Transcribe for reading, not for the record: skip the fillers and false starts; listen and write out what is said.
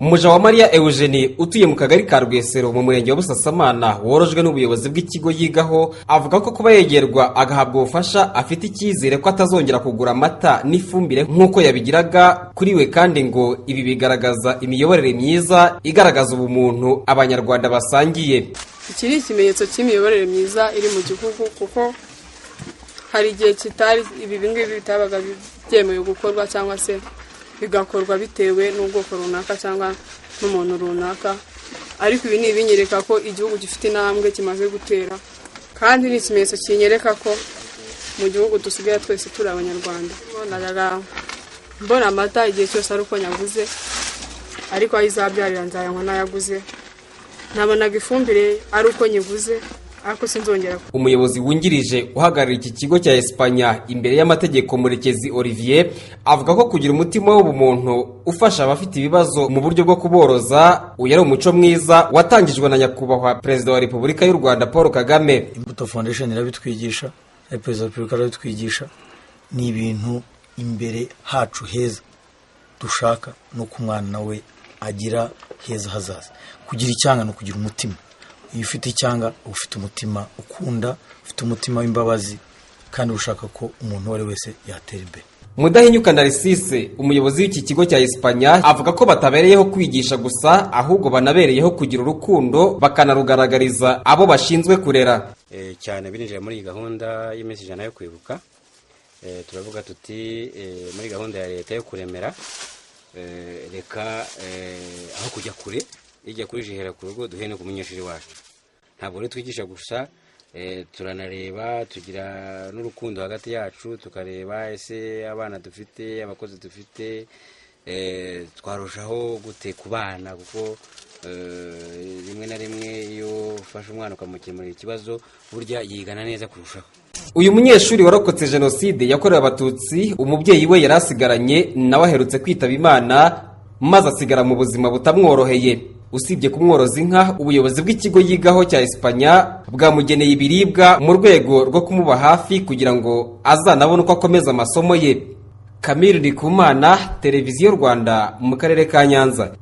Mujawamariya Eugenie utuye mu kagari ka Rwesero mu murenge wa Busasamana worojwe n'ubuyobozi bw'ikigo yigaho avuga ko kuba yegerwa agahabwa ubufasha afite icyizere ko atazongera kugura amata n'ifumbire nk'uko yabigiraga kuri we, kandi ngo ibi bigaragaza imiyoborere myiza igaragaza ubumuntu abanyarwanda basangiye. Iki ni ikimenyetso cy'imiyoborere myiza iri mu gihugu, kuko hari igihe kitari ibi ngibi bitabaga byemewe gukorwa cyangwa se bigakorwa bitewe n'ubwoko runaka cyangwa n'umuntu runaka, ariko ibi ni ibinyereka ko igihugu gifite intambwe kimaze gutera, kandi ni ikimenyetso kinyereka ko mu gihugu dusigaye twese turi abanyarwanda. Najyaga mbona amata igihe cyose ari uko nyaguze, ariko aho izabyarira nzayanywa n'ayaguze. Nabonaga ifumbire ari uko nyiguze, ariko sinzongera. Umuyobozi wungirije uhagarariye iki kigo cya Espanya imbere y'amategeko Murekezi Olivier avuga ko kugira umutima w'ubumuntu ufasha abafite ibibazo mu buryo bwo kuboroza uyu ari umuco mwiza watangijwe na nyakubahwa Perezida wa Repubulika y'u Rwanda Paul Kagame. Imbuto Foundation irabitwigisha, Perezida wa Repubulika arabitwigisha. Ni ibintu imbere hacu heza dushaka no ku mwana we agira heza hazaza. Kugira icyanga no kugira umutima. Iyo ufite icyanga ufite umutima ukunda, ufite umutima w'imbabazi, kandi ushaka ko umuntu wari wese yatera imbere. Mudahinyuka Narcisse umuyobozi w'iki kigo cya Espanya avuga ko batabereyeho kwigisha gusa, ahubwo banabereyeho kugira urukundo bakanarugaragariza abo bashinzwe kurera. Cyane birinjira muri gahunda y'iminsi 100 yo kwibuka. Turavuga tuti muri gahunda ya leta yo kuremera reka aho kujya kure ijya kuri jihera ku rugo duhene ku munyeshuri wacu. Ntabwo rero twigisha gusa, turanareba, tugira n'urukundo hagati yacu, tukareba ese abana dufite, abakozi dufite, twarushaho gute ku bana, kuko rimwe na rimwe iyo ufashe umwana ukamukemurira ikibazo burya yigana neza kurushaho. Uyu munyeshuri warokotse jenoside yakorewe abatutsi, umubyeyi we yarasigaranye nawe aherutse kwitaba Imana maze asigara mu buzima butamworoheye. Usibye kumworoza inka, ubuyobozi bw'ikigo yigaho cya Espanya bwamugeneye ibiribwa mu rwego rwo kumuba hafi kugira ngo azanabone uko akomeza amasomo ye. Camille Ndikumana, Televiziyo Rwanda, mu karere ka Nyanza.